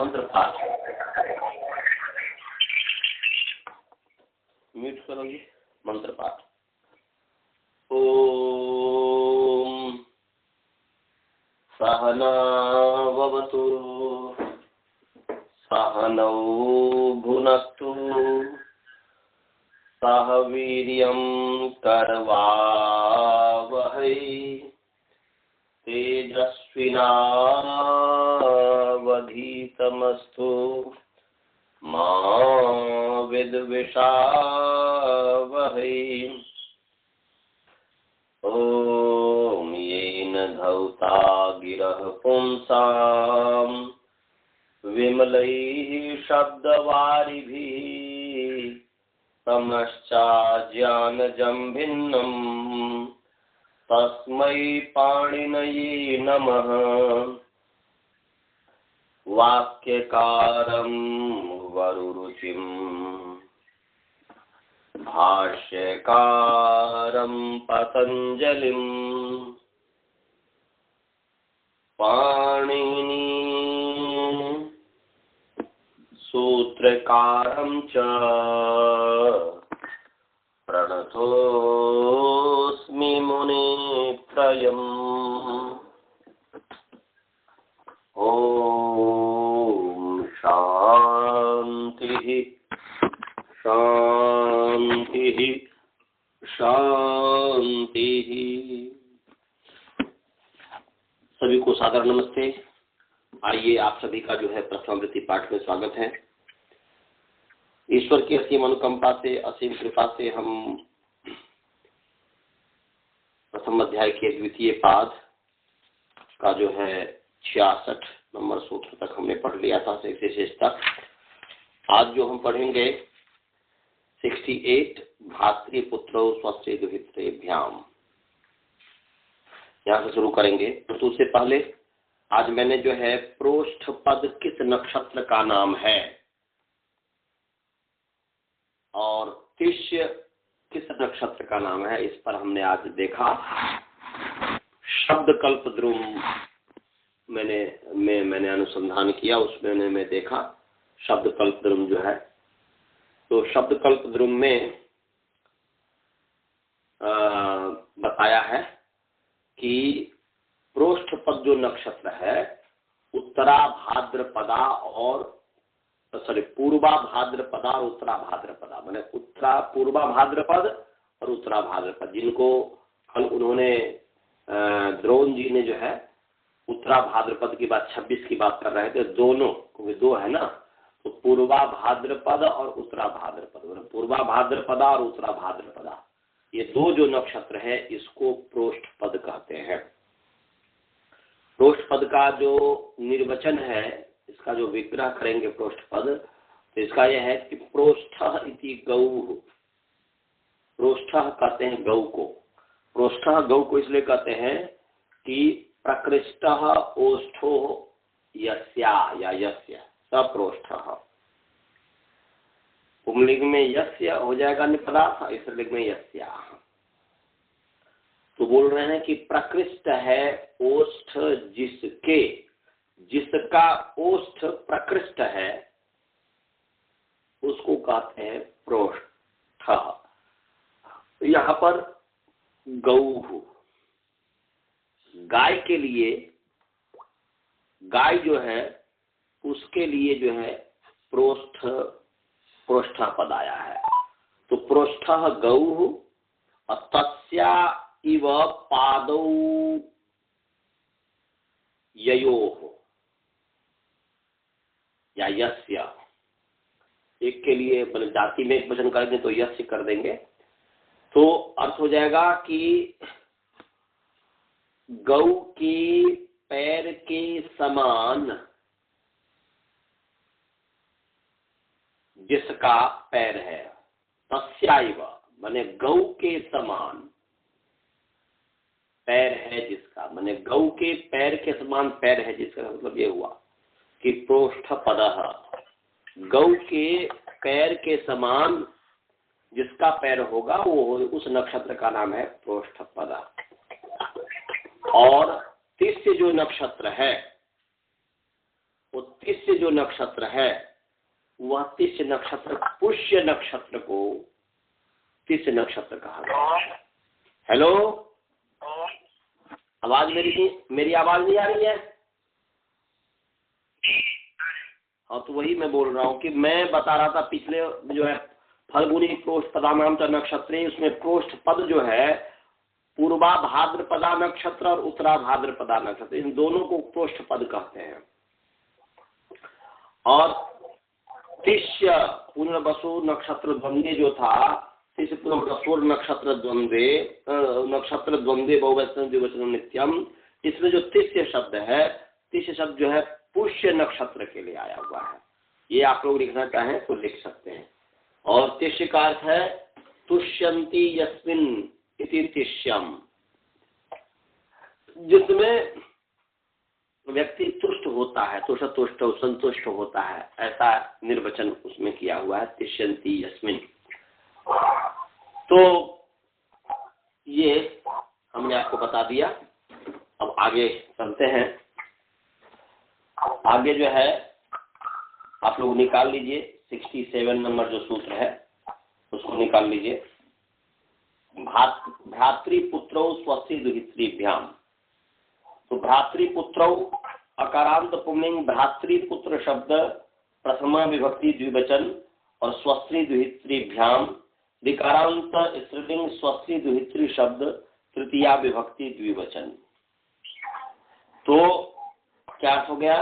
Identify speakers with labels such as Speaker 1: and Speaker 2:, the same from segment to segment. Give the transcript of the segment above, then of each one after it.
Speaker 1: मंत्र पाठ। म्यूट करोगे मंत्र पाठ। ओम सहनावतु सहनौ भुनक्तु सह वीर्यं करवावहै तेजस्विनावधीतमस्तु मा विद्विषावहै। ॐ येन धौता गिरः पुंसां विमलैः शब्दवारिभिः तमश्चाज्ञानजं भिन्नम् तस्मै पाणिनये नमः। वाक्यकारं वरुरुचिं भाष्यकारं पतञ्जलिं पाणिनी सूत्रकारं च प्रणतोऽस्मि मुनित्रयम्। ॐ शान्तिः शान्तिः शान्तिः। सभी को सादर नमस्ते। आइए आप सभी का जो है प्रथमावृत्ति पाठ में स्वागत है। ईश्वर की असीम अनुकंपा से, असीम कृपा से हम प्रथम अध्याय के द्वितीय पाद का जो है 66 नंबर सूत्र तक हमने पढ़ लिया था, शेष तक। आज जो हम पढ़ेंगे 68 भातृपुत्रौ स्वस्य दुहित्रेभ्याम, यहाँ से शुरू करेंगे। तो उससे पहले आज मैंने जो है प्रोष्ठ पद किस नक्षत्र का नाम है और तिष्य किस नक्षत्र का नाम है, इस पर हमने आज देखा। शब्द कल्पद्रुम मैंने अनुसंधान किया, उसमें मैं देखा शब्द कल्पद्रुम जो है। तो शब्द कल्पद्रुम में बताया है कि प्रोष्ठ पद जो नक्षत्र है उत्तरा भाद्रपदा और पूर्वा भाद्रपदा और उत्तरा भाद्रपदा, मैंने उत्तरा पूर्वा भाद्रपद और उत्तरा भाद्रपद, जिनको कल उन्होंने द्रोण जी ने जो है उत्तरा भाद्रपद की बात 26 की बात कर रहे थे, दोनों क्योंकि दो है ना, तो पूर्वा भाद्रपद और उत्तरा भाद्रपद, पूर्वा भाद्रपदा और उत्तरा भाद्रपदा, ये दो जो नक्षत्र है इसको प्रोष्ठ पद कहते हैं। प्रोष्ठ पद का जो निर्वचन है, इसका जो विग्रह करेंगे प्रोष्ठ पद, तो इसका यह है कि प्रोष्ठः इति गौः। प्रोष्ठः कहते हैं गौ को। प्रोष्ठः गौ को इसलिए कहते हैं कि प्रकृष्टः ओष्ठो यस्या या यस्य सप्रोष्ठः। पुंलिंग में यस्य हो जाएगा निपदार्थ, स्त्रीलिंग में यस्या। तो बोल रहे हैं कि प्रकृष्ट है ओष्ठ जिसके, जिसका ओष्ठ प्रकृष्ट है उसको कहते हैं प्रोष्ठ। यहाँ पर गौः, गाय के लिए, गाय जो है उसके लिए जो है प्रोष्ठ पद आया है। तो प्रोष्ठः गौः तस्या इव पादौ ययोः या यस्य, एक के लिए जाति में एक वचन करेंगे तो यस्य कर देंगे, तो अर्थ हो जाएगा कि गौ की पैर के समान जिसका पैर है, तस्याइव माने गौ के समान पैर है जिसका, माने गौ के पैर के समान पैर है जिसका, मतलब ये हुआ कि प्रोष्ठ पदः, गौ के पैर के समान जिसका पैर होगा वो उस नक्षत्र का नाम है प्रोष्ठ पद। और तिष्य जो नक्षत्र है वो तिष्य जो नक्षत्र है वह तिष्य नक्षत्र पुष्य नक्षत्र को तिष्य नक्षत्र कहा गया। हेलो, आवाज मेरी आवाज नहीं आ रही है? हाँ, तो वही मैं बोल रहा हूँ कि मैं बता रहा था पिछले जो है फल्गुनी प्रोष्ठ पदानाम च नक्षत्र, उसमें प्रोष्ठ पद जो है पूर्वा भाद्रपदा नक्षत्र और उत्तरा भाद्रपदा नक्षत्र, इन दोनों को प्रोष्ठ पद कहते हैं। और तिष्य पुनर्वसु नक्षत्र द्वंद्वे जो था, तिष्य पुनर्वसु नक्षत्र द्वंद्वे बहुवचन द्विवचन नित्यम, इसमें जो तिष्य शब्द है, तिष्य शब्द जो है पुष्य नक्षत्र के लिए आया हुआ है। ये आप लोग लिखना चाहें तो लिख सकते हैं। और तिष्य का अर्थ है तुष्यंती यस्मिन इति तिष्यम, जिसमें व्यक्ति तुष्ट होता है, तुष्ट संतुष्ट होता है, ऐसा निर्वचन उसमें किया हुआ है, तिष्यंती यस्मिन। तो ये हमने आपको बता दिया। अब आगे चलते हैं। आगे जो है आप लोग निकाल लीजिए, 67 नंबर जो सूत्र है उसको निकाल लीजिए। भ्रातृपुत्रौ स्वस्ति दुहित्रीभ्याम। तो भ्रातृपुत्रौ अकारांत पुल्लिंग भ्रातृपुत्र शब्द प्रथमा विभक्ति द्विवचन और स्वस्ति दुहित्रीभ्याम विकारांत स्त्रीलिंग स्वस्ति दुहित्री शब्द तृतीया विभक्ति द्विवचन। तो क्या हो गया?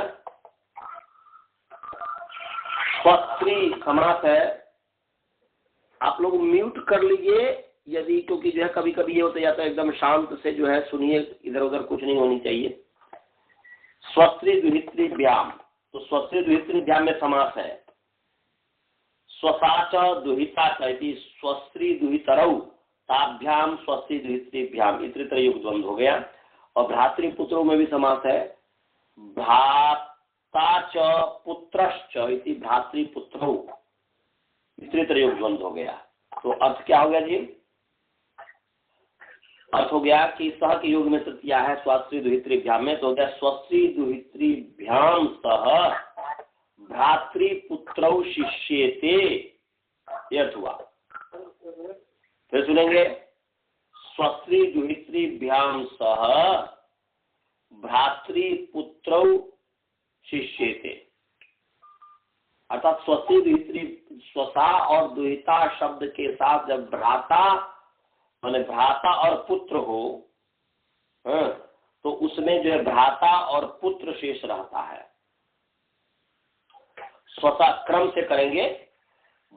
Speaker 1: स्वस्त्री समास है। आप लोग म्यूट कर लीजिए यदि, क्योंकि जो है कभी कभी ये होता है, या तो एकदम शांत से जो है सुनिए, इधर उधर कुछ नहीं होनी चाहिए। स्वस्त्री दुहित्री व्याम, तो स्वस्त्री दुहित्री व्याम में समास है। स्वसाच दुहिता चैती स्वस्त्री दुहितरौ ताभ्याम स्वस्त्री दुहित्रीभ्याम, इतरेतर युग द्वंद्व हो गया। और भ्रातृपुत्रों में भी समास है। भ्राता च पुत्रश्च इति भ्रातृपुत्रौ, इतरेतर युग द्वंद्व हो गया। तो अर्थ क्या हो गया जी? अर्थ हो गया कि सह के युग में तृतीया है स्वस्त्री दुहित्रीभ्याम में, तो हो गया स्वस्त्री दुहित्रीभ्याम सह भ्रातृपुत्रौ शिष्येते, ये अर्थ हुआ। फिर सुनेंगे, स्वस्त्री दुहित्रीभ्याम सह भ्रातृपुत्रौ शिष्येते, अर्थात स्वस्त्री दुहित्री, स्वसा और दुहिता शब्द के साथ जब भ्राता माने भ्राता और पुत्र हो, तो उसमें जो है भ्राता और पुत्र शेष रहता है। स्वसा क्रम से करेंगे।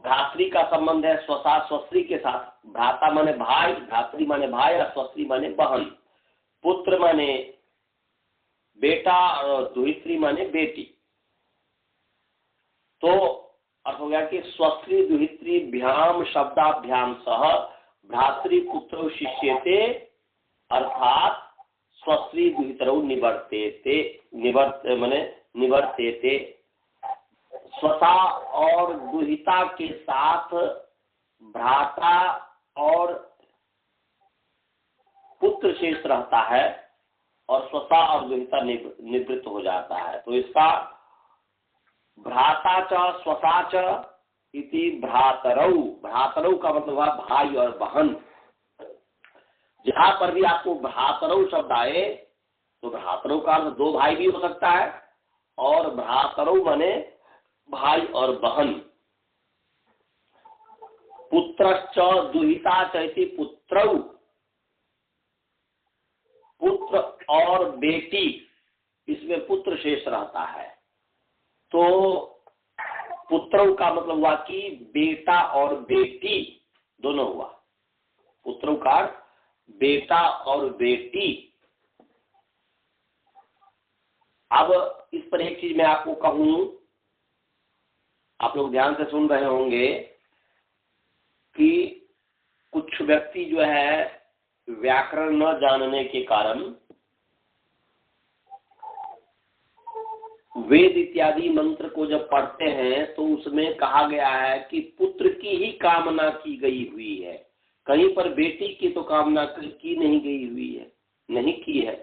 Speaker 1: भ्रातृ का संबंध है स्वसा स्वस्त्री के साथ। भ्राता माने भाई, भ्रातृ माने भाई और स्वस्त्री माने बहन, पुत्र माने बेटा और दुहित्री माने बेटी। तो अर्थ हो गया कि स्वस्त्री दुहित्री भ्याम शब्दाभ्याम सह भ्रातृपुत्रौ शिष्येते, अर्थात स्वस्त्री दुहितरौ निवर्तेते, निवर्तेते। स्वसा और दुहिता के साथ भ्राता और पुत्र शेष रहता है और स्वसा और दुहिता निवृत्त हो जाता है। तो इसका भ्राता च स्वसा च इति भ्रातरौ, भ्रातरौ का मतलब हुआ भाई और बहन। जहां पर भी आपको भ्रातरौ शब्द आए तो भ्रातरौ का अर्थ दो भाई भी हो सकता है, और भ्रातरौ माने भाई और बहन। पुत्रश्च दुहिता चैति पुत्रौ, पुत्र और बेटी, इसमें पुत्र शेष रहता है। तो पुत्रौ का मतलब हुआ कि बेटा और बेटी दोनों हुआ। पुत्रौ का बेटा और बेटी। अब इस पर एक चीज मैं आपको कहूं, आप लोग ध्यान से सुन रहे होंगे कि कुछ व्यक्ति जो है व्याकरण न जानने के कारण वेद इत्यादि मंत्र को जब पढ़ते हैं तो उसमें कहा गया है कि पुत्र की ही कामना की गई हुई है, कहीं पर बेटी की तो कामना की नहीं गई हुई है, नहीं की है,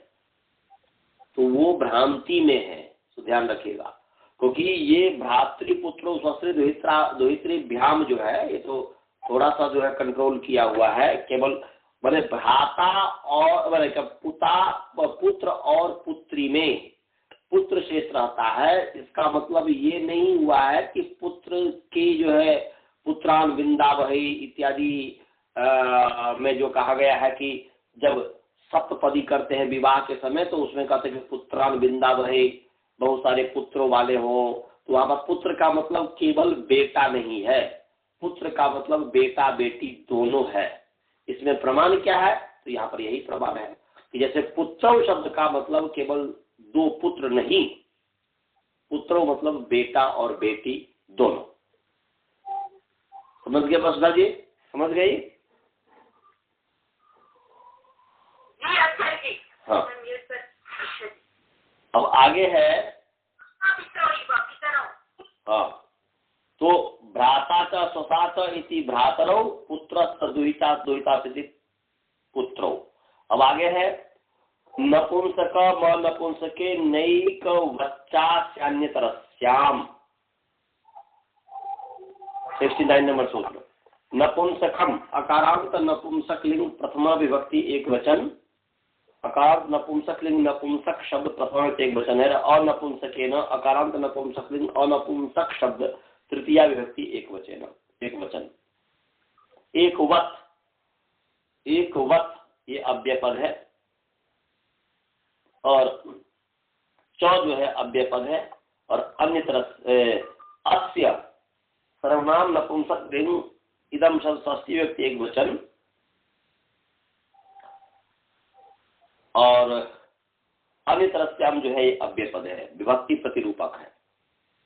Speaker 1: तो वो भ्रांति में है। तो ध्यान रखिएगा। क्योंकि ये भ्रातृपुत्र स्वश्री दोहित्रीभ्याम जो है, ये तो थोड़ा सा जो है कंट्रोल किया हुआ है। केवल मैंने भ्राता और मैंने पुत्र और पुत्री में पुत्र शेष रहता है। इसका मतलब ये नहीं हुआ है कि पुत्र की जो है पुत्रान विंदावही इत्यादि में जो कहा गया है कि जब सप्तपदी करते हैं विवाह के समय, तो उसमें कहते हैं कि पुत्रान विंदावही, बहुत सारे पुत्रों वाले हो। तो वहां पर पुत्र का मतलब केवल बेटा नहीं है, पुत्र का मतलब बेटा बेटी दोनों है। इसमें प्रमाण क्या है? तो यहाँ पर यही प्रमाण है कि जैसे पुत्र शब्द का मतलब केवल दो पुत्र नहीं, पुत्र मतलब बेटा और बेटी दोनों। समझ गए बसदा जी? समझ गई? हाँ। अब आगे है, हाँ, तो भ्राता च स्वसा च इति भ्रातरौ पुत्र दुहिता दुहिता पुत्रौ। अब आगे है नपुंसक म नपुंसके नैक वच्चान्यतरस्याम। 69 नंबर सोच लो। नपुंसकम अकारांत नपुंसक लिंग प्रथमा विभक्ति एक वचन, अकार नपुंसक लिंग नपुंसक शब्द प्रथमा एक वचन है। अनपुंसकेन अकारांत नपुंसक लिंग अनपुंसक शब्द तृतीया विभक्ति एक वचन। एक वत ये अव्यय है और च जो है अव्यय पद है। और अन्य तरह अस्य सर्वनाम नपुंसक लिंग इदम शब्द षष्ठी व्यक्ति एक वचन और अन्य तरस्याम जो है ये अव्यय पद है, विभक्ति प्रतिरूपक है,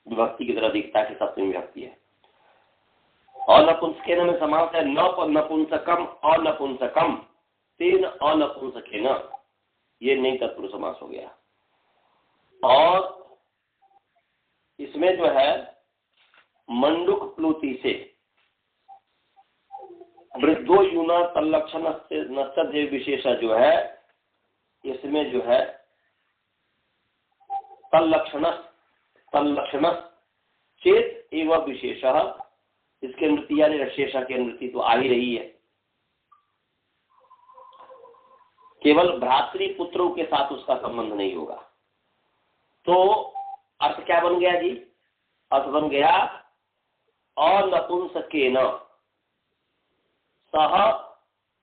Speaker 1: विभक्ति की तरह दिखता है कि सप्तमी विभक्ति है। और नपुंसकेन में समास है नपुंसकम अनपुंसकम तेन अनपुंसकेन, ये नहीं तत्पुरुष समास हो गया। और इसमें जो है मंडुक प्लुति से वृद्धो यूना तल्लक्षण नश्चदेव विशेषा जो है, इसमें जो है तल्लक्षण चेत एवं विशेषः, इसके अनुवृत्ति यानी शेषा की अनुवृत्ति तो आ ही रही है। केवल भ्रातृपुत्रों के साथ उसका संबंध नहीं होगा। तो अर्थ क्या बन गया जी? अर्थ बन गया अनपुंसकेन सह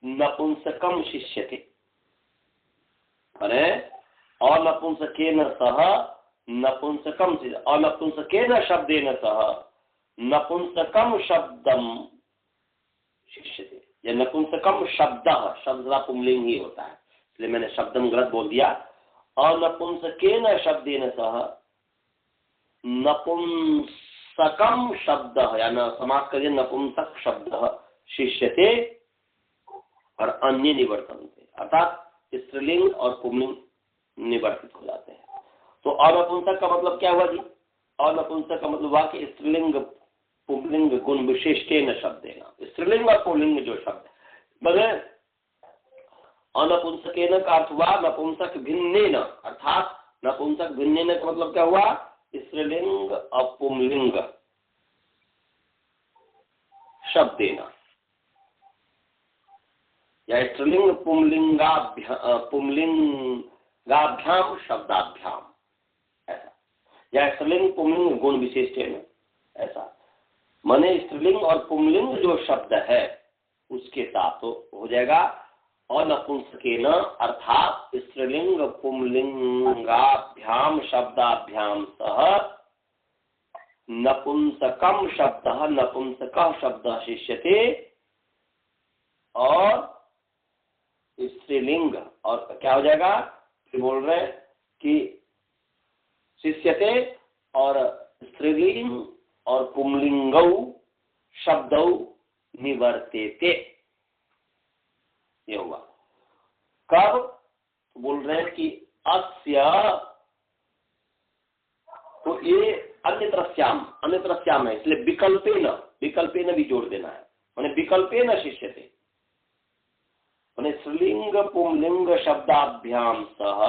Speaker 1: नपुंसकम शिष्यते। अरे अनपुंसकेन सह नपुंसकम, अनपुंसकेन शब्देन सह नपुंसकम शब्दम शिष्यते। या नपुंसकम शब्द पुंलिंग ही होता है, इसलिए मैंने शब्दम गलत बोल दिया। अनपुंसकेन शब्देन सह नपुंसकम शब्द, या न समास करिए नपुंसक शब्द शिष्यते और अन्य निवर्तन्ते, अर्थात स्त्रीलिंग और पुंलिंग निवर्तित हो जाते हैं। तो अनपुंसक का मतलब क्या हुआ जी? अनपुंसक का मतलब हुआ कि स्त्रीलिंग पुंलिंग गुण विशिष्टेन शब्देन, स्त्रीलिंग और पुंलिंग जो शब्द मतलब अनपुंसकेन का अर्थ हुआ नपुंसक भिन्नेन, अर्थात नपुंसक भिन्नेन का मतलब क्या हुआ? स्त्रीलिंग और पुंलिंग शब्देन या स्त्रीलिंग पुंलिंगाभ्याम शब्दाभ्याम, ऐसा, या स्त्रीलिंग पुंलिंग गुण विशेषण, ऐसा। माने स्त्रीलिंग और पुंलिंग जो शब्द है उसके साथ तो हो जाएगा अनपुंसकेन, अर्थात स्त्रीलिंग पुंलिंगाभ्याम शब्दाभ्याम सह नपुंसकम शब्द नपुंसक शब्द शिष्यते, और स्त्रीलिंग और क्या हो जाएगा? फिर बोल रहे कि शिष्यते और स्त्रीलिंग और पुंलिंगौ शब्दौ निवर्तेते, ये हुआ। कब? बोल रहे हैं कि अस्य, तो ये अन्यत्रस्याम है, इसलिए विकल्पेन भी जोड़ देना है। माने विकल्पेन शिष्यते, माने स्त्रीलिंग पुंलिंग शब्दाभ्याम सह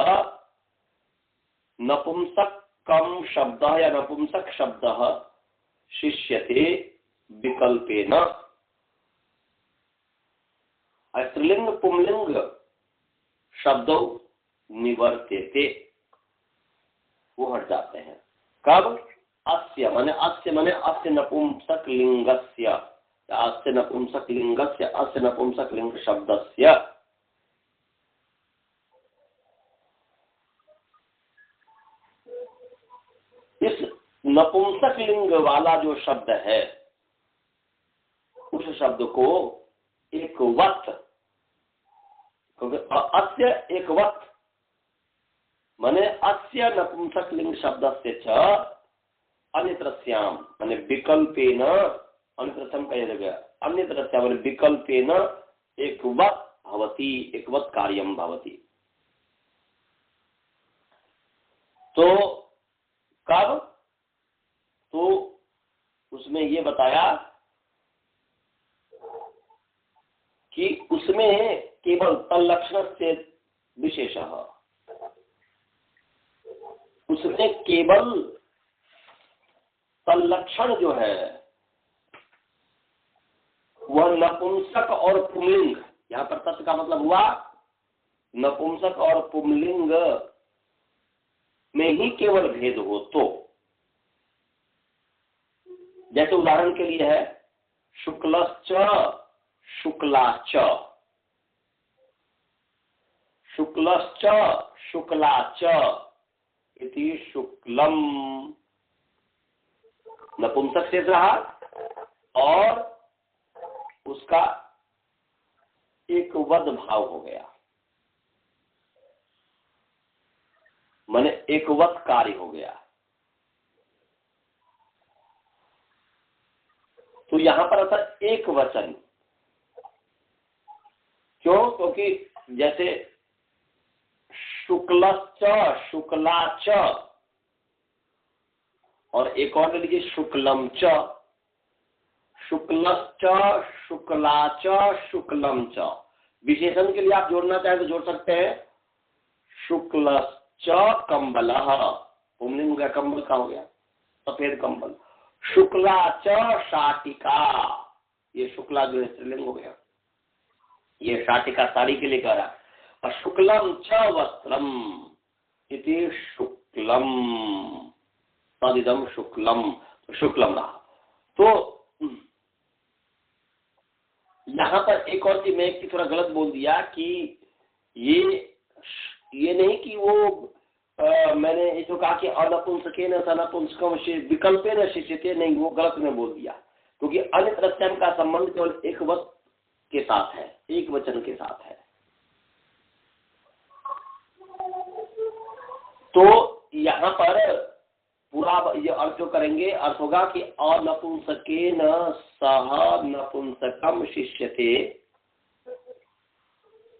Speaker 1: नपुंसक कम शब्द या नपुंसक शब्द शिष्यते विकल्पेन। स्त्रीलिंग पुंलिंग शब्दों निवर्तेते, वो हट जाते हैं। कब? अस्य माने अस्य नपुंसक लिंगस्य, अस्य नपुंसक लिंगस्य, अस्य नपुंसक लिंग शब्दस्य। इस नपुंसक लिंग वाला जो शब्द है, उस शब्द को एक वक्त, अस्य एक वक्त माने अस्य नपुंसक लिंग शब्द से अन्यत्रस्याम माने विकल्पेन, अन्यत्रस्याम कह गया, अन्यत्रस्याम माने विकल्पेन एक वक्त भवति, एक वक्त कार्यम भवति। तो कब? तो उसमें ये बताया कि उसमें केवल तल्लक्षण से विशेष, उसमें केवल तल्लक्षण जो है वह नपुंसक और पुंलिंग, यहां पर तत् का मतलब हुआ नपुंसक और पुंलिंग में ही केवल भेद हो। तो जैसे उदाहरण के लिए है शुक्लश्च शुक्लाच, शुक्लश्च शुक्लाच इति शुक्लम, नपुंसक शेष रहा और उसका एक वद भाव हो गया, माने एक वत कार्य हो गया। तो यहां पर आता एक वचन, क्यों? क्योंकि जैसे शुक्लश्च शुक्लाच, और एक और ले लीजिए शुक्लम च, शुक्लश्च शुक्लाच शुक्लम च। विशेषण के लिए आप जोड़ना चाहें तो जोड़ सकते हैं शुक्लश्च कंबलः, पुंलिंग हो गया, कंबल का हो गया, सफेद कंबल। शुक्लाच शाटिका, ये शुक्ला जो है स्त्रीलिंग हो गया, ये शाटिका साड़ी के लिए कह रहा है। और शुक्लम च वस्त्रम इति शुक्लम, तदिदम शुक्लम, तो शुक्लम रहा। तो यहां पर एक और चीज मैं एक थोड़ा गलत बोल दिया कि ये नहीं कि वो मैंने ये जो कहा कि अनपुंसकेन सनपुंसकम विकल्पेन शिष्यते, नहीं, वो गलत में बोल दिया, क्योंकि अन्यत्रस्याम का संबंध केवल एक वक्त के साथ है, एक वचन के साथ है। तो यहाँ पर पूरा ये अर्थ जो करेंगे, अर्थ होगा कि अनपुंसकेन सह नपुंसकम शिष्यते,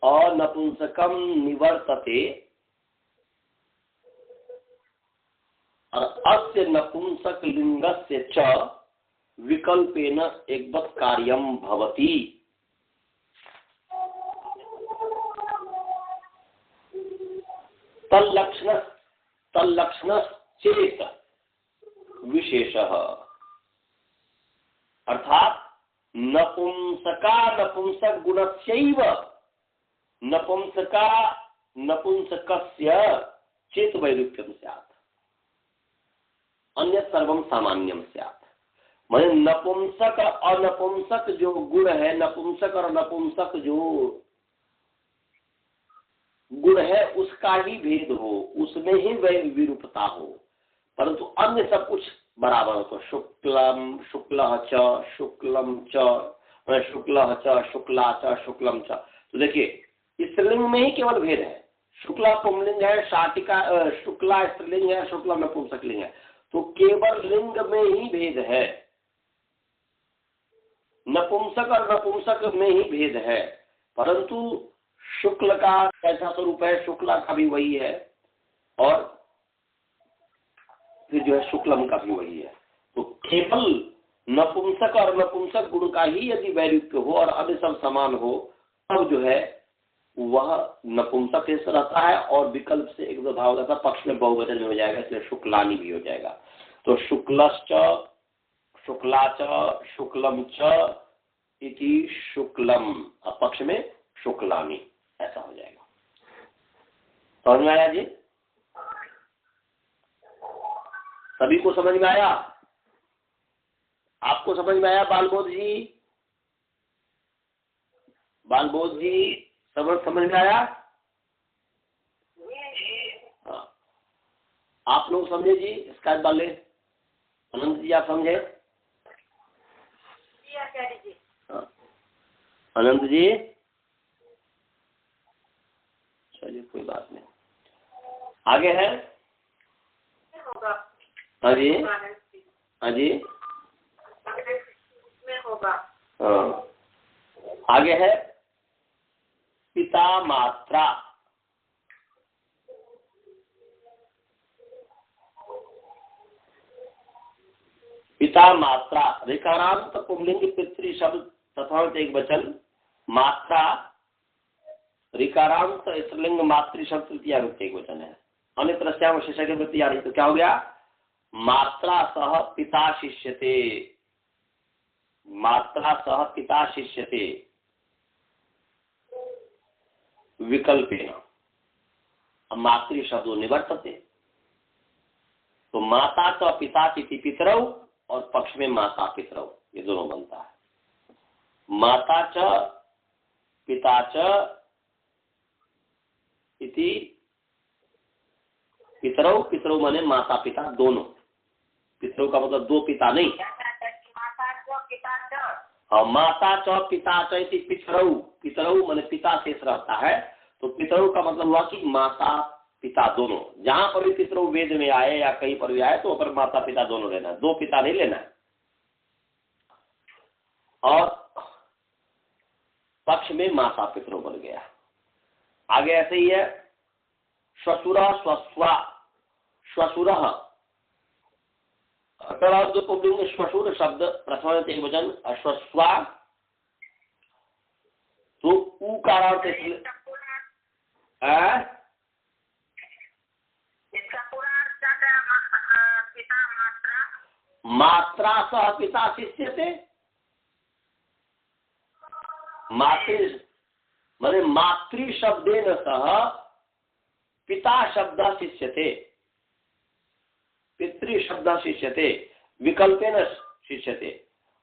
Speaker 1: अनपुंसकम निवर्तते, और अस्य नपुंसक लिंगस्य च विकल्पेन एकवत् कार्यम भवति। तल्लक्षण चेत विशेषः, अर्थात नपुंसका नपुंसक गुणस्यैव नपुंसका नपुंसकस्य चेत वैरुप्यम स्यात्, अन्य सर्वम सामान्यम स्यात्। माने नपुंसक और नपुंसक जो गुण है, नपुंसक और नपुंसक जो गुण है उसका ही भेद हो, उसमें ही विरूपता हो, परंतु अन्य सब कुछ बराबर हो। तो शुक्लम शुक्लः च शुक्लम च, शुक्लः च शुक्ला च शुक्लम च। तो देखिए स्त्रीलिंग में ही केवल भेद है, शुक्ला पुंलिंग है, शाटिका शुक्ला स्त्रीलिंग है, शुक्ला नपुंसक लिंग है, तो केवल लिंग में ही भेद है, नपुंसक और नपुंसक में ही भेद है, परंतु शुक्ल का कैसा स्वरूप है, शुक्ला का भी वही है, और फिर जो है शुक्लम का भी वही है। तो केवल नपुंसक और नपुंसक गुण का ही यदि वैरुप्य हो और अन्य सब समान हो, तब जो है वह नपुंसक शेष रहता है और विकल्प से एक दो भाव रहता है, पक्ष में बहुवचन में हो जाएगा, इसलिए शुक्लानी भी हो जाएगा। तो शुक्लश्च, शुक्लाच, शुक्लम च इति शुक्लम, पक्ष में शुक्लानी, ऐसा हो जाएगा। समझ में आया जी? सभी को समझ में आया? आपको समझ में आया बालबोध जी? बालबोध जी समझ में आया? हाँ, आप लोग समझे जी? इसका वाले अनंत जी आप समझे? हाँ, अनंत जी चलिए कोई बात नहीं, आगे है। हाँ जी, हाँ जी, हाँ, आगे है पिता मात्रा। पिता मात्रा ऋकारांत पुंलिंग पितृ शब्द प्रथम एक वचन, मात्रा ऋकारांत स्त्रीलिंग मातृ शब्द तृतीया एक वचन है। अन्य प्रश्याम विशेषज्ञ वृत्ति आ रही, तो क्या हो गया? मात्रा सह पिता शिष्यते, मात्रा सह पिता शिष्यते विकल्पेन, अब मातृ शब्दों निवर्तते, तो माता च पिता चिति पितरौ और पक्ष में माता पितरौ, ये दोनों बनता है। माता च पिता च इति पितरौ, पितरौ माने माता पिता दोनों, पितरौ का मतलब दो पिता नहीं, और माता च पिता च इति पितरौ, पितरौ माने पिता शेष रहता है, तो पितरौ का मतलब हुआ कि माता पिता दोनों। जहां पर भी पितरौ वेद में आए या कहीं पर भी आए तो पर माता पिता दोनों लेना है, दो पिता नहीं लेना है। और पक्ष में माता पितरौ बन गया। आगे ऐसे ही है श्वशुर स्वस्वा, श्वशुर श्वशुर शब्द प्रथम एक वचन, अश्वस्वा तो ऊ का मात्रा सह पिता शिष्यते, मातृ माने मातृ शब्देन सह पिता शब्द शिष्यते, पितृ शब्द शिष्यते विकल्पेन शिष्यते,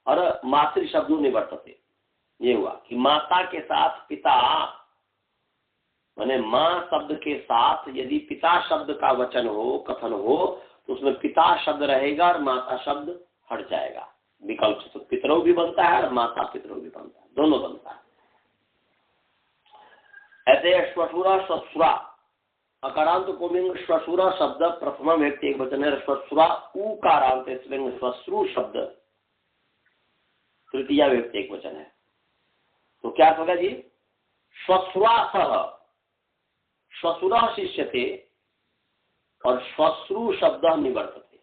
Speaker 1: और मातृ शब्दों निवर्तते। ये हुआ कि माता के साथ पिता माने माँ शब्द के साथ यदि पिता शब्द का वचन हो, कथन हो, तो उसमें पिता शब्द रहेगा और माता शब्द हट जाएगा। विकल्प से तो पितरौ भी बनता है और माता पितरौ भी बनता है, दोनों बनता है। ऐसे श्वशुरा श्वशुरा अकारांत पुल्लिंग श्वशुरा शब्द प्रथम व्यक्ति एक वचन है, श्वशुरा उकारांत स्त्रीलिंग श्वश्रु शब्द तृतीया व्यक्ति एक वचन है। तो क्या होगा जी? श्वशुरा सह श्वशुर शिष्यते और श्वश्रु शब्द निवर्तते।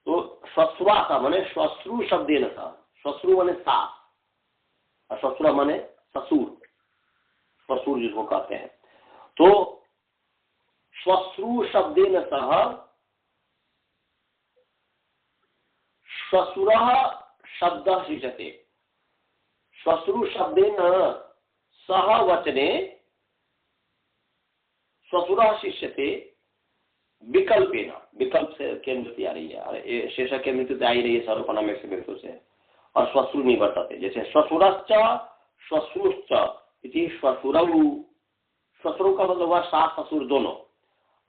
Speaker 1: तो श्वशुरा सा माने श्वश्रु शब्देन सह, श्वश्रु माने सास और श्वशुर माने ससुर, ससुर जिसको कहते हैं। तो श्वश्रु शब्देन सह श्वशुर शब्द शिष्यते, श्वश्रु शब्देन सह वचने श्वशुर शिष्यते विकल्पेन, विकल्प से केंद्र आ रही है, शेषक के मृत्यु से आ ही रही है, सर्वपना में से मृत्यु से, और श्वश्रु निवर्तते। जैसे श्वशुरश्च श्वश्रुश्च इति श्वशुरौ, श्वशुरौ का मतलब हुआ सास ससुर दोनों,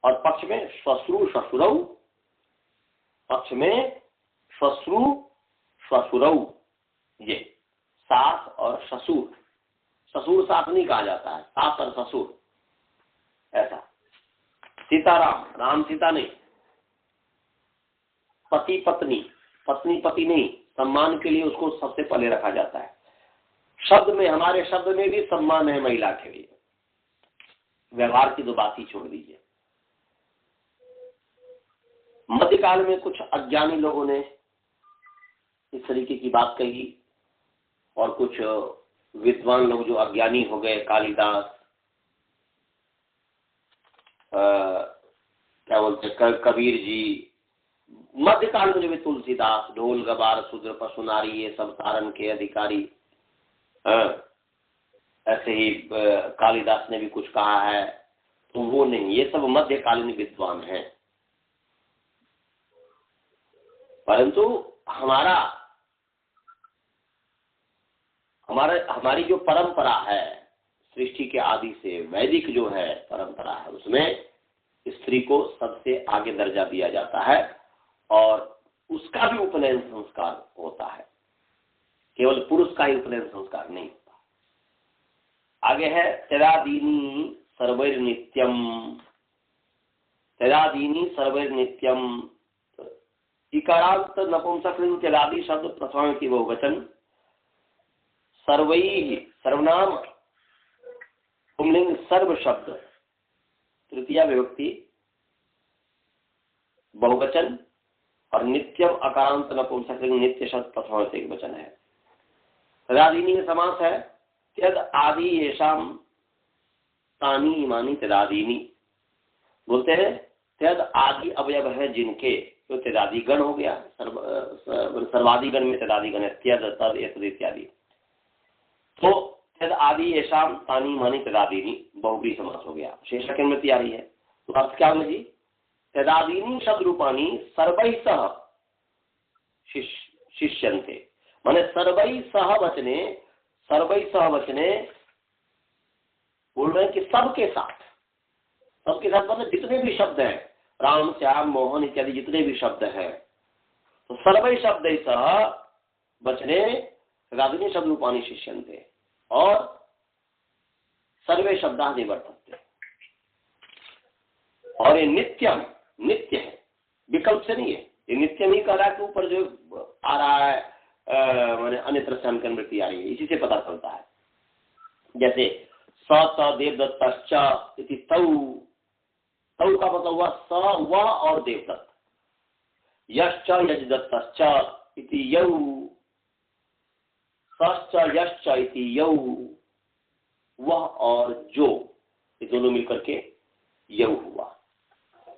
Speaker 1: और पक्ष में श्वश्रु श्वशुरौ, पक्ष में श्वश्रु श्वशुरौ, ये सास और ससुर, ससुर सास नहीं कहा जाता है, सास और ससुर ऐसा। सीताराम, राम सीता नहीं, पति पत्नी, पत्नी पति नहीं, सम्मान के लिए उसको सबसे पहले रखा जाता है। शब्द में, हमारे शब्द में भी सम्मान है महिला के लिए, व्यवहार की तो बात ही छोड़ दीजिए। मध्यकाल में कुछ अज्ञानी लोगों ने इस तरीके की बात कही और कुछ विद्वान लोग जो अज्ञानी हो गए, कालिदास क्या बोलते कबीर जी, मध्यकाल में जो भी तुलसीदास, ढोल गवार शूद्र पशु नारी, ये सब तारण के अधिकारी। ऐसे ही कालिदास ने भी कुछ कहा है, तो वो नहीं, ये सब मध्यकालीन विद्वान हैं। परंतु हमारी जो परंपरा है, सृष्टि के आदि से वैदिक जो है परंपरा है, उसमें स्त्री को सबसे आगे दर्जा दिया जाता है और उसका भी उपनयन संस्कार होता है, केवल पुरुष का ही उपनयन संस्कार नहीं होता। आगे है तेरादीनी सर्वैर्नित्यम, तेरादीनी सर्वैर्नित्यम, इकारांत नपुंसकलिंग तेरादी शब्द प्रथमा की बहुवचन, सर्वैः सर्वनाम पुंलिंग सर्व शब्द तृतीया विभक्ति बहुवचन, और नित्यम अकारांत नपुंसकलिंग नित्य शब्द प्रथमा एक वचन है। तदादीनी में समास है, त्यद आदि येषाम तानी इमानी तदादीनी, बोलते हैं त्यद आदि अवयव है जिनके, तो तदादि गण हो गया, सर्वादि गण में तदादि गण है, त्यद तद एतद इत्यादि। तो त्यद आदि येषाम तानी इमानी तदादीनी बहुब्री समास हो गया, शेषक अनुमति आ रही है। तो अर्थ क्या होगा जी, तदादीनी शब्द रूपानी सर्वैः सह शिष्यन्ते, माने सर्वैः सह वचने, सर्वैः सह वचने बोल रहे हैं कि सबके साथ मतलब जितने भी शब्द हैं, राम श्याम मोहन इत्यादि जितने भी शब्द हैं, तो सर्वैः शब्द सह वचने तदादीनी शब्द रूपानी शिष्यन्ते, और सर्वे शब्दा निवर्तन्ते। और ये नित्यम नित्य है, विकल्प से नहीं है, ये नित्यम ही कह रहा है कि ऊपर जो आ रहा है माने अन्यत्र से अनुवृत्ति आ रही है, इसी से पता चलता है। जैसे स देवदत्तश्च इति तौ, तौ का मतलब हुआ स वह और देवदत्त, यश्च यजदत्तश्च इति यौ, सश्च यश्च इति यौ, वह और जो, ये दोनों मिलकर के यौ हुआ।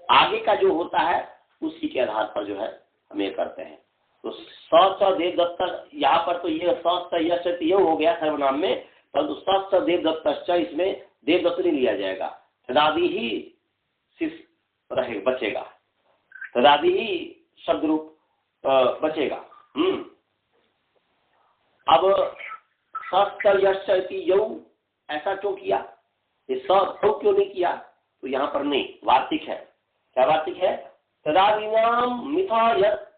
Speaker 1: आगे का जो होता है उसी के आधार पर जो है हम ये करते हैं। तो स देवदत्त, यहाँ पर तो ये स यश यौ हो गया सर्वनाम में, परंतु स देवदत्त इसमें देवदत्त नहीं लिया जाएगा, तदादि ही रहे बचेगा, तदादि ही शब्द रूप बचेगा। अब सस्त यौ ऐसा क्यों किया, ये क्यों नहीं किया, तो यहाँ पर नहीं, वार्तिक है। क्या वार्तिक है, तदादीनाम मिथा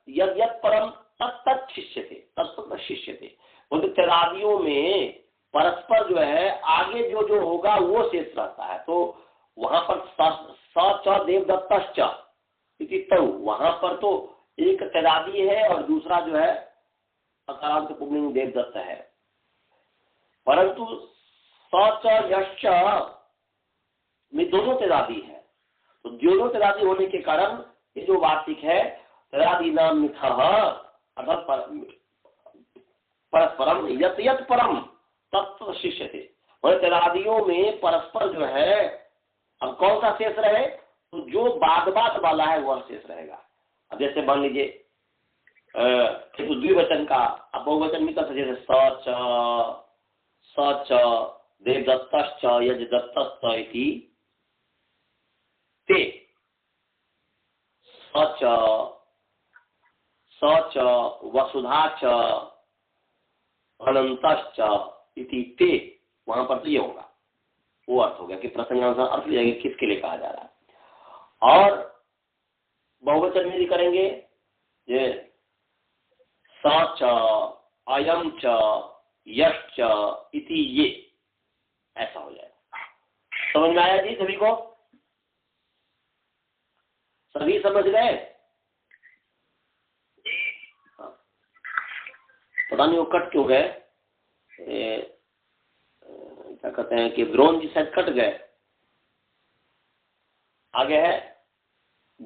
Speaker 1: यद्यत् परम तत्तत् शिष्यते, तत्त शिष्यते, बोलते तदादियों में परस्पर जो है आगे जो जो होगा वो शेष रहता है। तो वहां पर स देवदत्तश्च इति तौ, वहां पर तो एक तदादी है और दूसरा जो है अकारांत पुंलिंग देवदत्त है, परंतु स यश्च में दोनों तदादी है। तो दोनों तदादी होने के कारण ये जो वार्तिक है तदादी नाम मिथः, अर्थात परस्परम यत यत परम तत्व शिष्यते, और तदादियों में परस्पर जो है, अब कौन सा शेष रहे, तो जो बाद वाला है वह शेष रहेगा। अब जैसे मान लीजिए तो द्विवचन का, अब बहुवचन भी कर सकते, जैसे स देवदत्तश्च यजदत्तश्च इति ते, स वसुधा च अनंतश्च इति ते, वहां पर तो ये होगा, वो अर्थ हो गया कि प्रसंगानुसार अर्थ ले जाएंगे किसके लिए कहा जा रहा है। और बहुवचन में भी करेंगे, ये स च अयम च यश्च इति ये, ऐसा हो जाएगा। समझ में आया जी सभी को, सभी समझ गए? पता नहीं वो कट क्यों गए, क्या कहते हैं कि द्रोण जी शायद कट गए। आगे है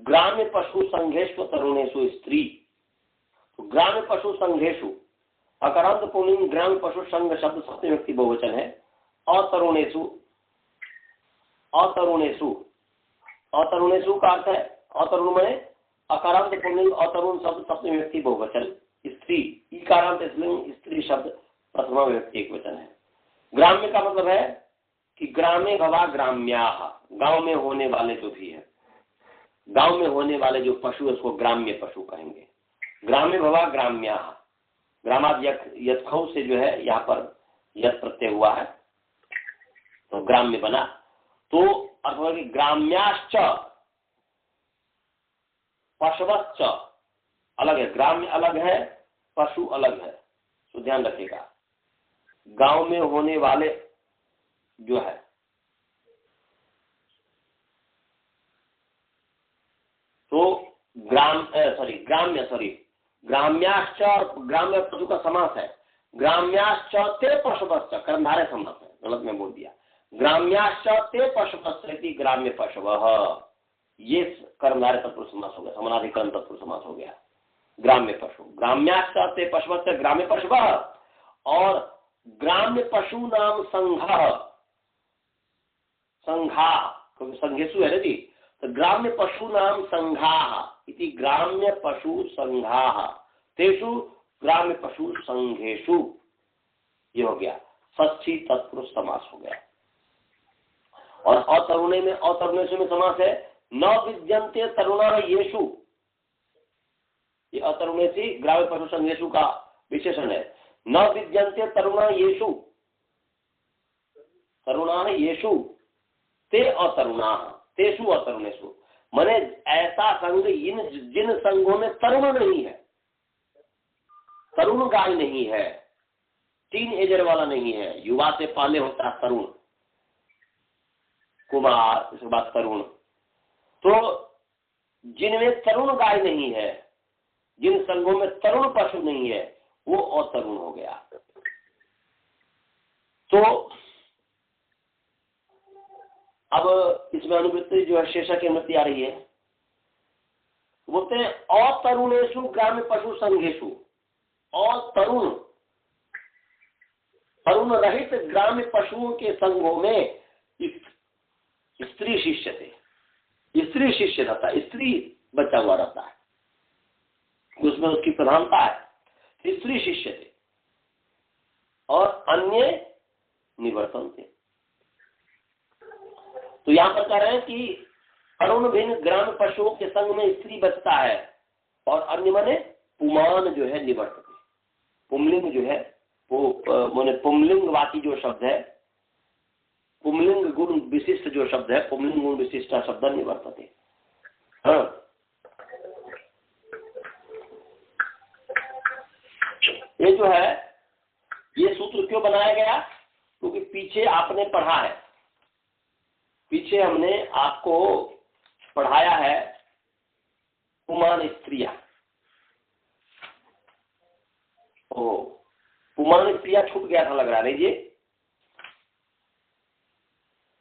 Speaker 1: ग्राम्य पशु संघेशु तरुणेशु स्त्री, तो ग्राम्य पशु संघेशु अकारांत पुंलिंग ग्राम्य पशु संघ शब्द सप्तमी व्यक्ति बहुवचन है। अतरुणेशु, अतरुणेशु अतरुणेषु का अर्थ है अतरुण में अकारांत पुल्लिंग अतरुण शब्द सप्तमी विभक्ति बहुवचन, स्त्री इकारांत स्त्रीलिंग स्त्री शब्द प्रथमा विभक्ति एकवचन है। ग्राम्य का मतलब है कि ग्रामे भवा ग्राम्याः, गांव में होने वाले जो भी है, गांव में होने वाले जो पशु है उसको ग्राम्य पशु कहेंगे। ग्रामे भवा ग्राम्याः, ग्रामाद यथौ से जो है यहाँ पर यथ प्रत्यय हुआ है तो ग्राम्य बना। तो अर्थ हुआ कि ग्राम्याश्च पशवश्च, अलग है, ग्राम्य अलग है पशु अलग है, तो ध्यान रखिएगा। गांव में होने वाले जो है तो ग्राम्याश्च, ग्राम्य पशु का समास है। ग्राम्याश्च ते पशुवश्च, कर्मधारय समास है, गलत में बोल दिया। ग्राम्याश्च ते पशुवश्च ग्राम्य पशवः, ये कर्मधारय तत्पुरुष समास हो गया, समानाधिकरण तत्पुरुष समास हो गया। ग्राम्य पशु, ग्राम्याश्च ते पशुवश्च ग्राम्य पशवः, और ग्राम्य पशु नाम संघः, संघा क्योंकि संघेषु है ना जी, तो ग्राम्य पशु नाम संघाः इति ग्राम्य पशु संघाः तेषु ग्राम्य पशु संघेषु, ये हो गया षष्ठी तत्पुरुष समास हो गया। और अतरुणे में अतरुणेषु में समास है न विद्यन्ते तरुणा येषु, ये अतरुणेषु ग्राम्य पशु संघेषु का विशेषण है। न विद्यन्ते तरुणा येषु, तरुणा येषु ते अतरुणा तेषु अतरुणेषु, माने ऐसा संघ जिन संघों में तरुण नहीं है, तरुण गाय नहीं है, टीन एजर वाला नहीं है, युवा से पहले होता है तरुण, कुमार, इसके बाद तरुण, तो जिनमें तरुण गाय नहीं है, जिन संघों में तरुण पशु नहीं है, वो अतरुण हो गया। तो अब इसमें अनुवृत्ति जो है शेषा की अनुवृत्ति आ रही है, बोलते हैं अतरुणेषु ग्राम्य पशु संघेषु, अतरुण तरुण रहित ग्राम्य पशुओं के संघों में स्त्री शिष्य थे, स्त्री शिष्य रहता है, स्त्री बचा हुआ रहता है, उसमें उसकी प्रधानता है, स्त्री शिष्य थे और अन्य निवर्तन थे। तो यहां पर कह रहे हैं कि तरुण भिन्न ग्राम्य पशुओं के संग में स्त्री बचता है और अन्य माने पुमान जो है निवर्तते, पुमलिंग जो है वो माने पुमलिंगवाची जो शब्द है, पुमलिंग गुण विशिष्ट जो शब्द है, पुमलिंग गुण विशिष्ट शब्द निवर्तते। हाँ, ये जो है ये सूत्र क्यों बनाया गया, क्योंकि पीछे आपने पढ़ा है, पीछे हमने आपको पढ़ाया है पुमान स्त्रियां, पुमान स्त्रियां छूट गया था लग रहा है, जी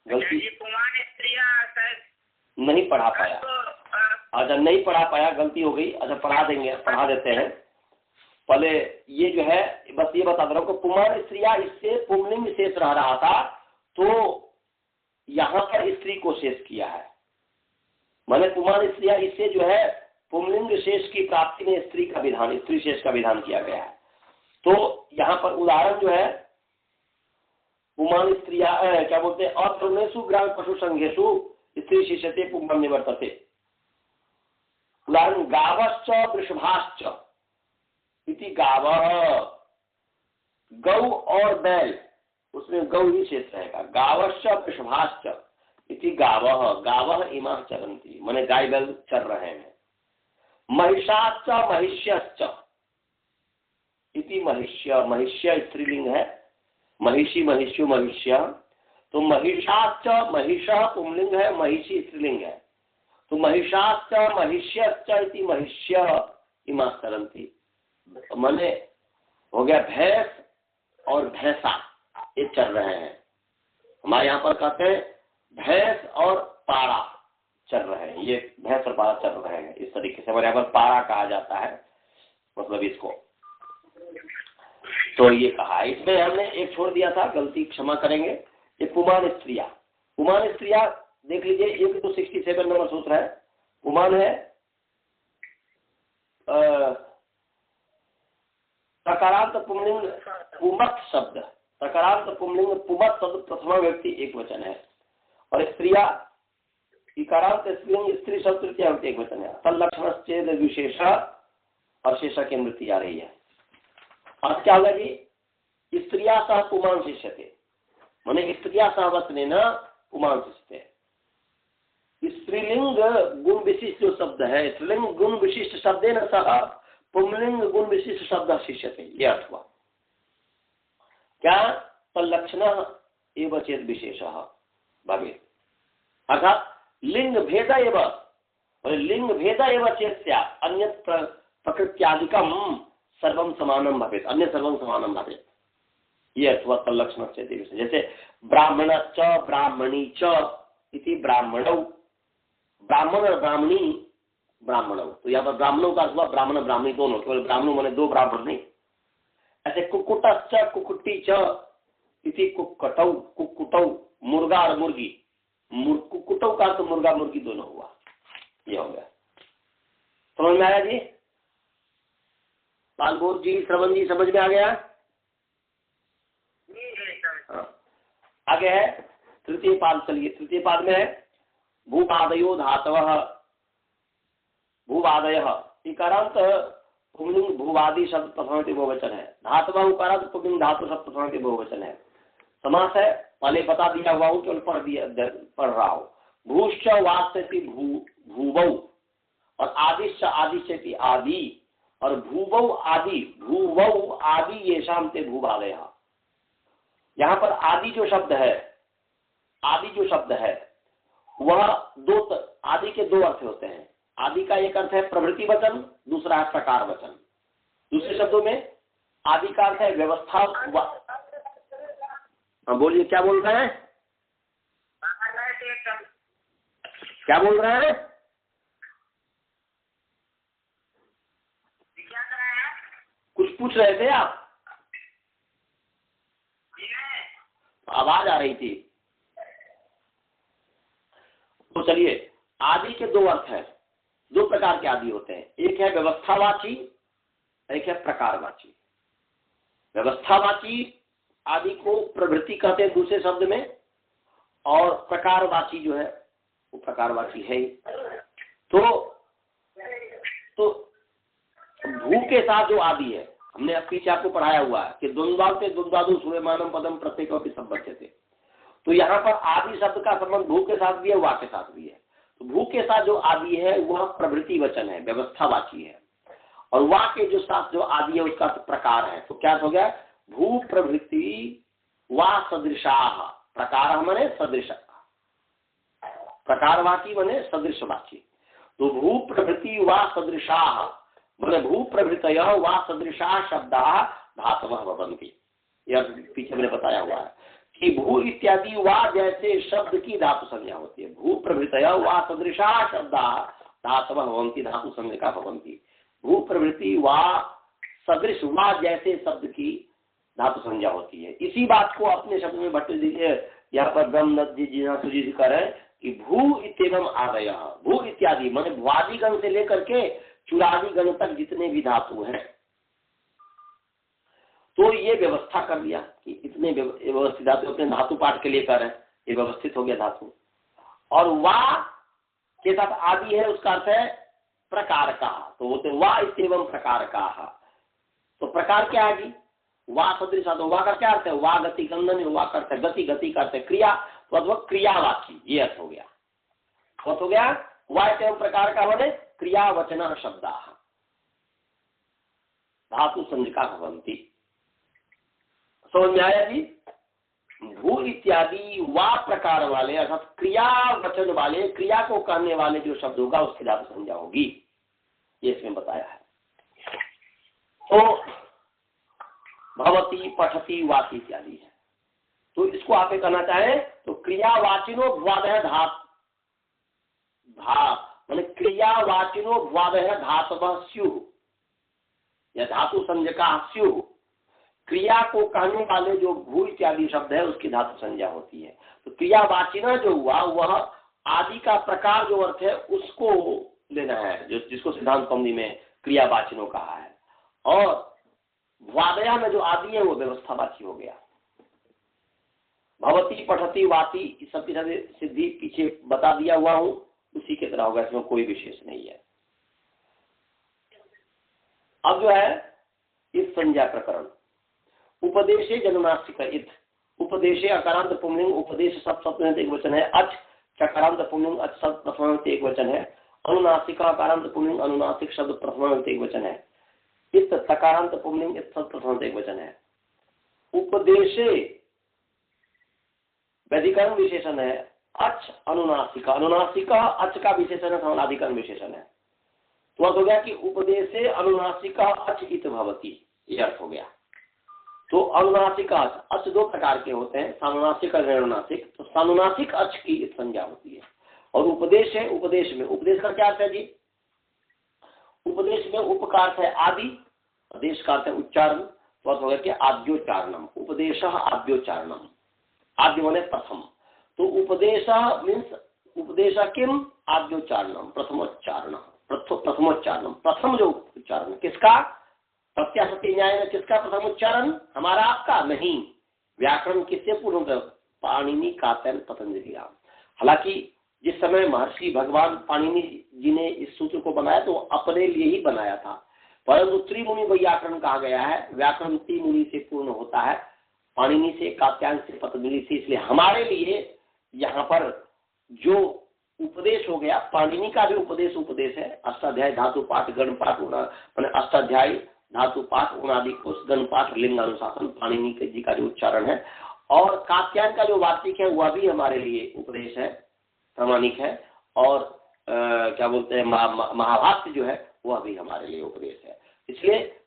Speaker 1: गलती,
Speaker 2: पुमान स्त्रियां
Speaker 1: नहीं पढ़ा पाया, अच्छा नहीं पढ़ा पाया, गलती हो गई। अच्छा पढ़ा देंगे, पढ़ा देते हैं। पहले ये जो है बस ये बता दे रहा हूँ, पुमान स्त्रियां इससे पुमलिंग शेष रह रहा था, तो यहाँ पर स्त्री को शेष किया है, माने पुमान स्त्रियां इससे जो है पुमलिंग शेष की प्राप्ति में स्त्री का विधान, स्त्री शेष का विधान किया गया है। तो यहाँ पर उदाहरण जो है पुमान स्त्रियां क्या बोलते हैं, अतरुणेषु ग्राम्य पशु संघेषु स्त्री शिष्यते पुमान निवर्तते। उदाहरण गावश्च वृषभाश्च इति गावः, गौ और बैल, उसमें गौ ही शेष रहेगा। गावश्च वृषभाश्च इति गावः, गावः इमाः चरन्ति, माने गाय बैल चर रहे हैं। महिषाश्च महिष्यश्च इति महिष्य, महिष्य स्त्रीलिंग है, महिषी महिष्यु महिष्य, तो महिषाश्च महिषः पुंलिंग है, महिषी स्त्रीलिंग है, तो महिषाश्च महिष्यश्च इति महिष्य इमाः चरन्ति, माने हो गया भैंस और भैंसा ये चल रहे हैं। हमारे यहाँ पर कहते हैं भैंस और पारा चल रहे हैं, ये भैंस और पारा चल रहे हैं, इस तरीके से हमारे यहाँ पर पारा कहा जाता है, मतलब इसको। तो ये कहा, इसमें हमने एक छोड़ दिया था, गलती क्षमा करेंगे। ये पुमान स्त्रिया, पुमान स्त्रिया देख लीजिए, ये तो 67 नंबर सूत्र है। पुमान है तकारांत पुंलिंग पुमत शब्द, तकारांत पुंलिंग पुमत शब्द प्रथमा व्यक्ति एक वचन है, और स्त्रिया इकारांत स्त्रीलिंग स्त्री शब्द तृतीया व्यक्ति एक वचन है। तल्लक्षण चेद विशेष और शेष की मृत्यु आ रही है। और क्या होगा जी, स्त्रिया सह पुमान शिष्यते, माने स्त्रिया सह वचने न पुमान शिष्यते। स्त्रीलिंग गुण विशिष्ट जो शब्द है, स्त्रीलिंग गुण विशिष्ट शब्द न सह पुंलिंग गुण विशिष्ट शब्द शिष्यते, ये अर्थ हुआ। क्या तल्लक्षण एवं चेत विशेष भवेत्, अर्थात लिंग भेद एवं लिंग भेद एवं चेत अन्य प्रकृत्यादिकम सर्वम समानम भवेत्, अन्य सर्वम समानम भवेत्, ये अर्थ हुआ तल्लक्षण चेत विशेष। जैसे ब्राह्मण च ब्राह्मणी च इति ब्राह्मणौ, ब्राह्मण और ब्राह्मणी ब्राह्मणौ, तो यहाँ पर ब्राह्मणों का अर्थ हुआ ब्राह्मण ब्राह्मणी दोनों, केवल ब्राह्मणों माने दो ब्राह्मण नहीं। ऐसे कुक्कुटश्च कुक्कुटी च इति कुक्कुटौ, कुक्कुटौ मुर्गा और मुर्गी, कुक्कुटौ का तो मुर्गा मुर्गी दोनों हुआ, ये हो गया। समझ में आया जी? बालबोध जी, श्रवण जी, समझ में आ गया? हाँ। आगे है तृतीय पाद, चलिए तृतीय पाद में है भूपादयो धातवः, भूवादय इकारांत पुंलिंग भूवादी शब्द प्रथमांति बहुवचन है। धातव उकारांत पुंलिंग धातु शब्द प्रथमांति बहुवचन है। समास है, पहले बता दिया हुआ हूँ, केवल पढ़ रहा हूँ। भूश्च वास्यति भूवौ, और आदिश्च आदिश्यति आदि, और भूवौ आदि भूवौ आदि ये शाम ते भूवादय। यहाँ पर आदि जो शब्द है, आदि जो शब्द है वह आदि के दो अर्थ होते हैं। आदि का एक अर्थ है प्रवृत्ति वचन, दूसरा है प्रकार वचन। दूसरे शब्दों में आदि का अर्थ है व्यवस्था। हाँ बोलिए, क्या बोल रहे हैं? क्या बोल रहे हैं? कुछ पूछ रहे थे आप? आवाज आ रही थी। तो चलिए, आदि के दो अर्थ हैं, दो प्रकार के आदि होते हैं। एक है व्यवस्थावाची, एक है प्रकारवाची। व्यवस्थावाची आदि को प्रवृत्ति कहते हैं दूसरे शब्द में, और प्रकारवाची जो है वो प्रकारवाची है। तो भू के साथ जो आदि है, हमने अब पीछे आपको पढ़ाया हुआ है कि द्वंद्वाते द्वंद्वादु सूर्यमानम पदम प्रत्येक संबद्ध थे। तो यहाँ पर आदि शब्द का संबंध भू के साथ भी है, वा के साथ भी है। तो भू के साथ जो आदि है वह प्रवृत्ति वचन है, व्यवस्थावाची है, और वा के जो साथ जो आदि है उसका तो प्रकार है। तो क्या हो गया? भू प्रवृत्ति वा सदृशा, प्रकार माने सदृश, प्रकारवाची माने सदृशवाची। तो भू प्रवृत्ति वा सदृशा माने भू प्रवृत्तय वा सदृशा शब्दा धातवः भवन्ति। यह पीछे मैंने बताया हुआ है कि भू इत्यादि वा जैसे शब्द की धातु संज्ञा होती है। भू प्रवृत्तय वा सदृशा शब्दा धातवः भवन्ति, धातु संज्ञा भवन्ति। भू प्रवृत्ति वा सदृश वा जैसे शब्द की धातु संज्ञा होती है। इसी बात को अपने शब्द में भट्ट दीजिए, यहाँ पर ब्रह्मदत्त जी कर है कि भू इत्येवम आदय, भू इत्यादि माने भुआदि गण से लेकर के चुरादि गण तक जितने भी धातु हैं, तो ये व्यवस्था कर दिया कि इतने व्यवस्थित धातु अपने धातु पाठ के लिए कर रहे हैं, ये व्यवस्थित हो गया धातु। और वा के साथ आदि है, उसका अर्थ है प्रकार का, तो बोलते वा इत्येवम प्रकार का। तो प्रकार क्या है जी? वा सदृश, तो वा का क्या अर्थ है? वा गति गंधन, वा का अर्थ है गति, गति का अर्थ है क्रिया, तो अथवा क्रियावाची, ये अर्थ हो गया। अर्थ हो गया वा इत्येवम प्रकार का माने क्रियावचन शब्दा धातु संज्ञा भवन्ति। समझ में आया जी? भू इत्यादि वा प्रकार वाले अर्थात क्रिया वचन वाले, क्रिया को करने वाले जो शब्द होगा उसकी धातु संज्ञा होगी, ये इसमें बताया है। तो भवती पठती वाति इत्यादि है। तो इसको आप कहना चाहे तो क्रियावाचिनो भुवादय धात माने क्रियावाचिनो भुवादय धातवः स्युः, या धातु संज्ञका स्युः। क्रिया को कहने वाले जो भू इत्यादि शब्द है उसकी धातु संज्ञा होती है। तो क्रियावाचिना जो हुआ वह आदि का प्रकार जो अर्थ है उसको लेना है, जो जिसको सिद्धांत कौमुदी में क्रियावाचिनो कहा है। और वादया में जो आदि है वो व्यवस्थावाची हो गया। भवती, पठती, वाती, इस सब की सिद्धि पीछे बता दिया हुआ हूं, उसी की तरह होगा, इसमें कोई विशेष नहीं है। अब जो है इस संज्ञा प्रकरण, उपदेशे जन्मनास्तिक इत, उपदेशे अकारांत पुंलिंग, उपदेश सब सप्तमी एक वचन है। अच चकारांत पुंलिंग, अच शब्द प्रथम एक वचन है। अनुनासिका अकारांत पुंलिंग, अनुनासिक शब्द प्रथम एक वचन है। इत तकारांत पुंलिंग, इत शब्द प्रथम एक वचन है। उपदेशे वैधिकरण विशेषण है। अच अनुनासिका, अनुनासिका अच का विशेषण है, समानाधिकरण विशेषण है। तो अर्थ हो गया कि उपदेशे अनुनासिका अच इत भवती, ये अर्थ हो गया। तो अनुनासिक अच दो प्रकार के होते हैं, सानुनासिक और अनुनासिक। तो सानुनासिक अच की संज्ञा होती है। और उपदेश है, उपदेश में, उपदेश का क्या अर्थ है जी? उपदेश में उपकार है आदि, उपदेश का अर्थ है उच्चारण। तो अर्थ हो गया कि आद्योच्चारणम, उपदेश आद्योच्चारणम, आद्य माने प्रथम। तो उपदेश मीन्स उपदेश किम आद्योच्चारणम, प्रथमोच्चारण, प्रथमोच्चारण, प्रथम जो उच्चारण किसका? प्रत्याशक्ति न्याय में किसका प्रथम उच्चारण? हमारा, आपका नहीं। व्याकरण किससे पूर्ण होता है? पाणिनि, कात्यायन, पतंजलि। हालांकि जिस समय महर्षि भगवान पाणिनि जी ने इस सूत्र को बनाया तो अपने लिए ही बनाया था, परंतु त्रिमुनि व्याकरण कहा गया है। व्याकरण त्रिमुनि से पूर्ण होता है, पाणिनि से, कात्यायन से, पतंजलि से। इसलिए हमारे लिए यहाँ पर जो उपदेश हो गया, पाणिनि का भी उपदेश उपदेश है। अष्टाध्यायी धातु पाठ गण पाठ, मैंने अष्टाध्यायी धातु पाठ उनादि कोश गण पाठ लिंगानुशासन, पाणिनि जी का जो उच्चारण है। और कात्यायन का जो वार्तिक है वह भी हमारे लिए उपदेश है, प्रामाणिक है। और क्या बोलते हैं, महाभाष्य जो है वह भी हमारे लिए उपदेश है। इसलिए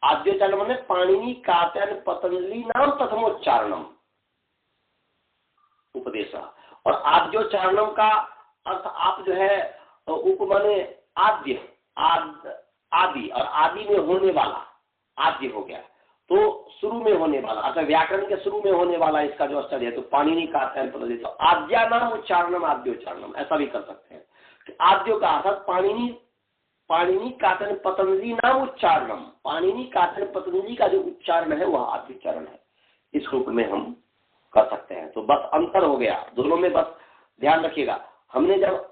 Speaker 1: आद्योच्चारण में पाणिनि, कात्यायन, पतंजलि नाम प्रथमोच्चारणम उपदेश। और आद्योच्चारणम का अर्थ आप जो है उप माने आद्य, आदि, और आदि में होने वाला, आद्य हो गया तो शुरू में होने वाला, अर्थात व्याकरण के शुरू में होने वाला इसका जो अस्तर है। तो पाणिनि, कात्यायन, पतंजलि, तो आद्या नाम उच्चारणम आद्योच्चारणम, ऐसा भी कर सकते हैं कि आद्यो का अर्थात पाणिनि, पाणिनि, कात्यायन, पतंजलि नाम उच्चारणम, पाणिनि, कात्यायन, पतंजलि का जो उच्चारण है वह आद्योच्चारण है। इस रूप में हम कर सकते हैं। तो बस अंतर हो गया दोनों में, बस ध्यान रखिएगा। हमने जब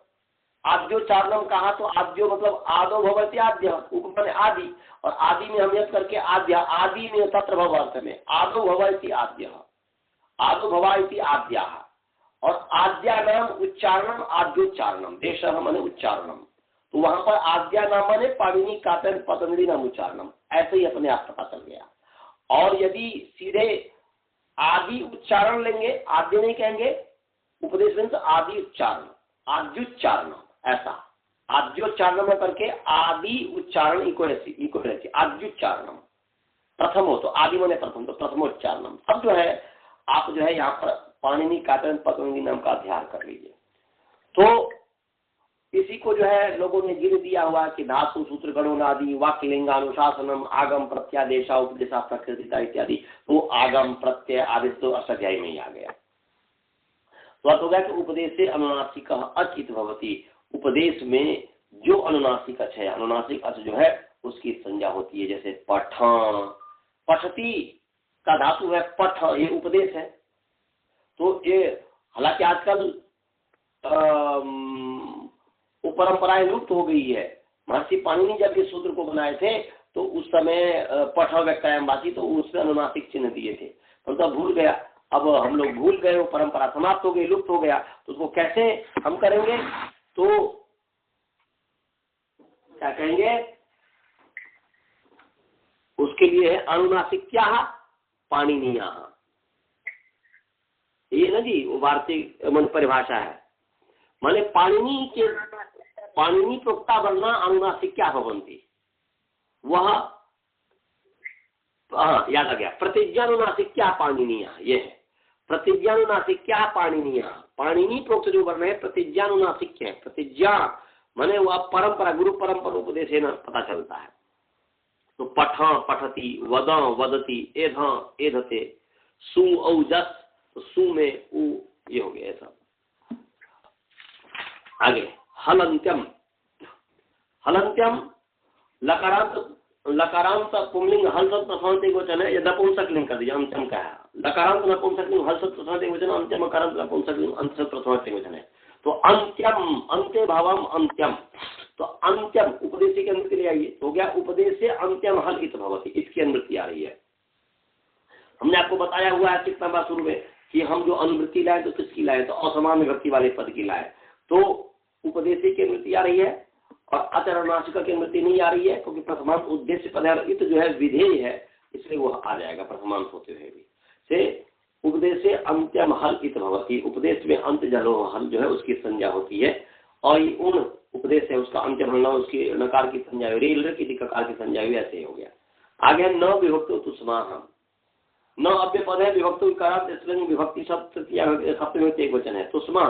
Speaker 1: आद्योच्चारणम कहा तो आद्यो मतलब आदो भवति आद्य, उपमाने आदि, और आदि में हम यह करके आद्य, आदि में तत्र भव अर्थ में आदो भवति आद्य, आदो भवाइति आद्या। और आद्या नाम उच्चारणम आद्योच्चारणम, देश माने उच्चारणम। तो वहां पर आद्या नाम माने पाणिनि, कात्यायन, पतंजलि नाम उच्चारणम, ऐसे ही अपने आप पता चल गया। और यदि सीधे आदि उच्चारण लेंगे, आद्य नहीं कहेंगे, उपदेश में तो आदि उच्चारण, आद्योच्चारण, ऐसा आद्योच्चारण में करके आदि उच्चारण इक्वल आद्योच्चारणम, प्रथम हो तो आदि माने प्रथम, तो प्रथमोच्चारणम। अब जो है आप जो है यहाँ पर पाणिनि, कात्यायन, पतंजलि नाम का अध्ययन कर लीजिए। तो इसी को जो है लोगों ने गिर दिया हुआ कि धातु, सूत्र, गणोनादि, वाक्य, लिंगानुशासनम, आगम, प्रत्यादेशा, उपदेशा, प्रकृतिता इत्यादि। तो आगम, प्रत्यय आदि तो अष्टाध्यायी में ही आ गया। तो अर्थ हो गया कि उपदेश से अनुनासिक अच भवती, उपदेश में जो अनुनासिक अच है, अनुनासिक अच जो है उसकी संज्ञा होती है। जैसे पठ, पठती का धातु है पठ, ये उपदेश है। तो ये हालांकि आजकल वो परंपराएं लुप्त हो गई है। महर्षि पाणिनि जब इस सूत्र को बनाए थे तो उस समय पठ व्यक्तायमवाची, तो उसमें अनुनासिक चिन्ह दिए थे, तो तब भूल गया। अब हम लोग भूल गए, वो परंपरा समाप्त हो गई, लुप्त हो गया। तो उसको कैसे हम करेंगे? तो क्या कहेंगे? उसके लिए अनुनासिक क्या है? पाणिनि, ये ना जी वो वार्तिक मन परिभाषा है। माने पाणिनि के पाणिनि प्रोक्ता वर्णा अनुनासिक क्या भवन्ति, वह याद आ गया। प्रतिज्ञानुनासिक क्या पाणिनीय, ये है प्रतिज्ञानुनासिक क्या पाणिनीय। पाणिनि प्रोक्त जो वर्ण है प्रतिज्ञानुनासिक है। प्रतिज्ञा माने वह परंपरा, गुरु परंपरा उपदेश है ना, पता चलता है। तो पठ, पठती, वद, वदती, एध, एधते, सु औ जस, तो सु में उ ये हो गया सब। आगे हलंत्यम, हलंत्यम लकारांत पुंलिंग हल सत प्रथमांत एकवचन है, यह नपुंसक लिंग कर दीजिए, अंत्यम का है। लकारांत नपुंसक लिंग हल सत प्रथमांत एकवचन, अंत्यम अकारांत नपुंसक लिंग अंत सत प्रथमांत एकवचन है। तो अंत्यम, अंत्य भावम अंत्यम, तो अंत्यम उपदेश के अंत के लिए आइए, हो गया उपदेश से अंत्यम हल इत भवति, इसकी अनुवृत्ति आ रही है। हमने आपको बताया हुआ है कितना बार शुरू में कि हम जो अनुवृत्ति लाए तो किसकी लाए, तो असमान विभक्ति वाले पद की लाए, तो उपदेशी की अनुवृत्ति आ रही है और आचरणाशिका की अनुवृत्ति नहीं आ रही है, क्योंकि प्रथमांत उद्देश्य पद है, इत जो है विधेय है, इसलिए वो आ जाएगा प्रथमांत होते हुए भी। से उपदेश से अंत्यम हल इत भवति, उपदेश में अंत जलो हल जो है उसकी संज्ञा होती है, और ये उन उपदेश है उसका अंत्य बनना, उसकी नकार की संज्ञा हुई, रेल की ककार की संज्ञा हुई, ऐसे ही हो गया। आगे न विभक्तो तुष्माहम, न अव्यय पद है, विभक्तो विकारांत स्त्रीलिंग विभक्ति सप्तमी एक वचन है। तुष्मा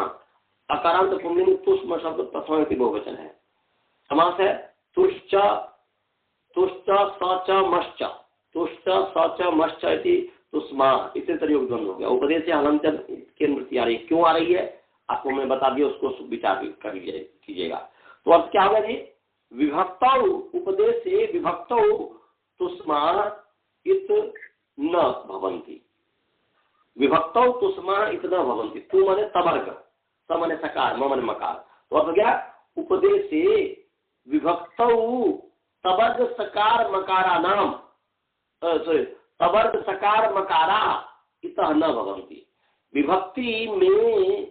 Speaker 1: अकारांत पुंलिंग तुष्म शब्द प्रथम बहुवचन है। समास है तुष्ट तुष्ट सच मश्च, तुष्ट सच मश्च इति तुष्मा, इससे तरयोग द्वंद्व हो गया। उपदेश से हलंत्यम की अनुवृत्ति आ रही है, क्यों आ रही है आपको मैं बता दिया, उसको विचार कर कीजिएगा। तो अर्थ क्या होगा जी, विभक्तौ उपदेश से विभक्तौ तुष्मा इत न भवन्ति, विभक्तौ तुष्मा इत न भवन्ति, तू माने तवर्ग, स माने सकार, म माने मकार, तो अर्थ क्या उपदेश से विभक्तौ तवर्ग सकार मकारा नाम, तवर्ग सकार मकारा इतः न भवन्ति, विभक्ति में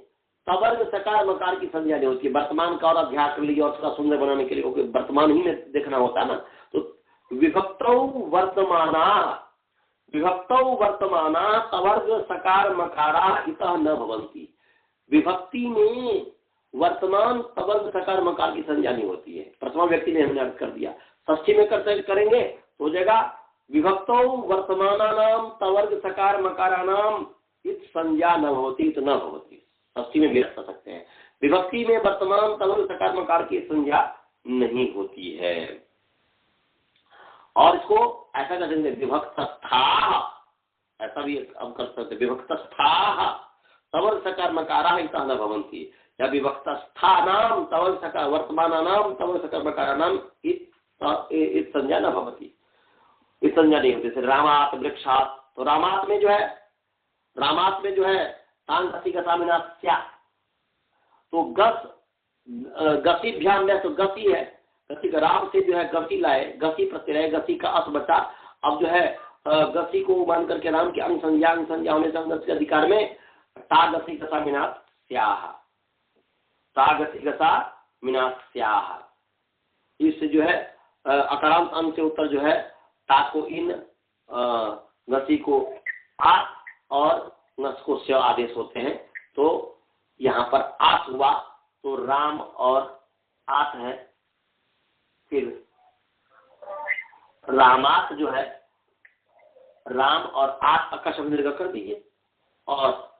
Speaker 1: तवर्ग सकार मकार की संज्ञा नहीं होती है। वर्तमान का और अध्यास कर लीजिए और उसका सुंदर बनाने के लिए, क्योंकि वर्तमान ही में देखना होता है ना, तो विभक्तौ वर्तमाना, विभक्तौ वर्तमाना तवर्ग सकार मकारा इतः न भवन्ति, विभक्ति में वर्तमान तवर्ग सकार मकार की संज्ञा नहीं होती है। प्रथमा व्यक्ति ने हमने अर्थ कर दिया, षष्ठी में करेंगे तो हो जाएगा विभक्तौ वर्तमाना नाम तवर्ग सकार मकारा नाम इत संज्ञा न होती, इत न होती, षष्ठी में भी रख सकते हैं। विभक्ति में वर्तमान तवर्ग सकार मकार की संज्ञा नहीं होती है। और इसको ऐसा कर देंगे विभक्तस्था, ऐसा भी अब कर सकते, विभक्तस्था तवर्ग सकार मकारा इतः न भवन्ति, या विभक्तस्था नाम तवर्ग सकार वर्तमाना नाम तवर्ग सकार मकारा नाम इत संज्ञा न भवति, इस संज्ञा नहीं होती। जैसे रामात वृक्षात, तो रामात में जो है, रामात में जो है तांग गति गसा मिनास्या, तो गस गति ध्यान में, तो गति है, गति का राम से जो है गति लाए, गति प्रत्यय गति का अस बचा, अब जो है गति को मान करके राम की अंग संज्ञा होने से अधिकार में ता गति गसा मिनास्याह, ता गति गसा मिनास्याह, इससे जो है अकारांत अंग से उत्तर जो है ता को इन गति को आ और नस को स्य आदेश होते हैं, तो यहाँ पर आस हुआ तो राम और आस है, फिर रामात जो है राम और आस अक्का शब्द निर्गत कर दीजिए और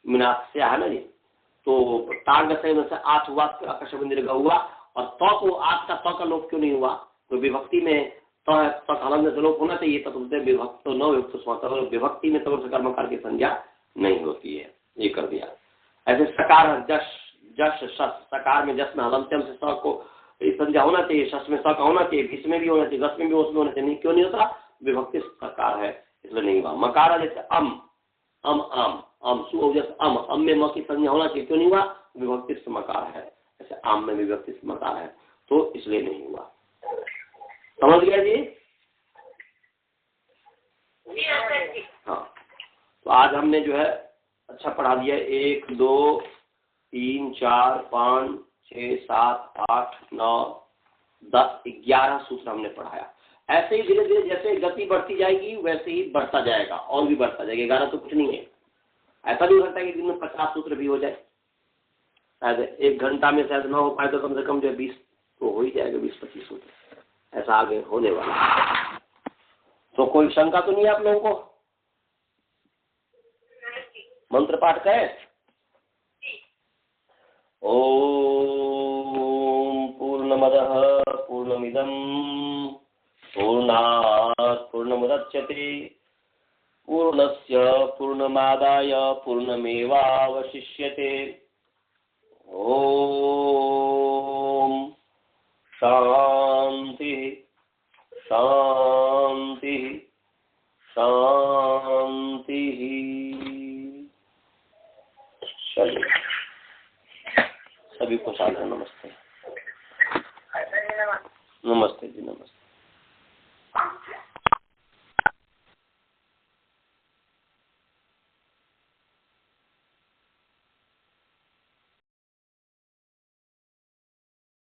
Speaker 1: मिनास्य है ना जी, तो ताग से आस हुआ तो अक्का शब्द निर्गत हुआ, और तो को आस का तो का लोप क्यों नहीं हुआ, तो विभक्ति में तो हलन से लोप होना चाहिए, तब तो विभक्त तो न विभक्त, विभक्ति में तो सकार मकार की संज्ञा नहीं होती है, ये कर दिया। ऐसे सकार जश जश शस, सकार में जस में हलंत्यम से स को संज्ञा होना चाहिए, शस में स का होना चाहिए, विस में भी होना चाहिए, गस में भी उसमें होना चाहिए, क्यों नहीं होता, विभक्ति सकार है इसलिए नहीं हुआ। मकार जैसे अम अम आम, अम सु जैसे अम में म की संज्ञा होना चाहिए, क्यों नहीं हुआ, विभक्ति मकार है, ऐसे आम में विभक्ति मकार है तो इसलिए नहीं हुआ। समझ गया जी? हाँ, तो आज हमने जो है अच्छा पढ़ा दिया, 1 2 3 4 5 6 7 8 9 10 11 सूत्र हमने पढ़ाया। ऐसे ही धीरे धीरे जैसे गति बढ़ती जाएगी वैसे ही बढ़ता जाएगा और भी बढ़ता जाएगा। 11 तो कुछ नहीं है, ऐसा भी हो सकता है कि दिन में 50 सूत्र भी हो जाए, शायद 1 घंटा में शायद ना हो पाए तो कम से कम जो 20 तो हो ही जाएगा, 20-25 सूत्र ऐसा आगे होने वाला। तो कोई शंका तो नहीं है आप लोगों को? मंत्र पाठ करें। ओम पूर्णमदः पूर्णमिदं पूर्णात् पूर्णमुदच्यते पूर्णस्य पूर्णमादाय पूर्णमेवावशिष्यते। ओम शांति शांति शांति। चलिए सभी को सादर नमस्ते। नमस्ते जी, नमस्ते।